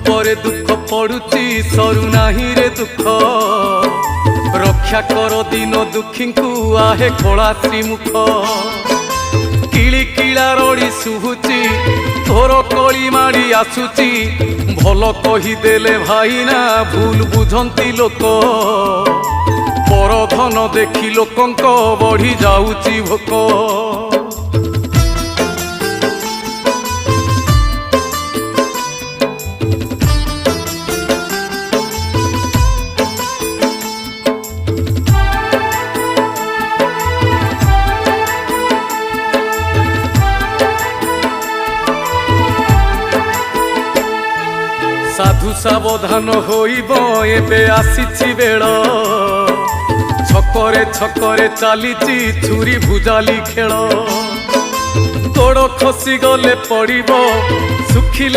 ପରେ ଦୁଃଖ ପଡୁଛି ସରୁ ନାହିଁ ରେ ଦୁଃଖ ରକ୍ଷା କର ଦିନ ଦୁଃଖୀଙ୍କୁ ଆହେ କଳା ଶ୍ରୀମୁଖ କିଳି କିଳା ରଡ଼ି ଶୁଭୁଛି ତୋର କଳି ମାଡ଼ି ଆସୁଛି ଭଲ କହିଦେଲେ ଭାଇନା ଭୁଲ ବୁଝନ୍ତି ଲୋକ ପରଧନ ଦେଖି ଲୋକଙ୍କ ବଢି ଯାଉଛି ଭୋକ साधु सावधान होइब एबे आसीछि बेळ छकरे छकरे चालीछि छुरी भुजाली खेल गोड़ खसी गले पड़िब सुखी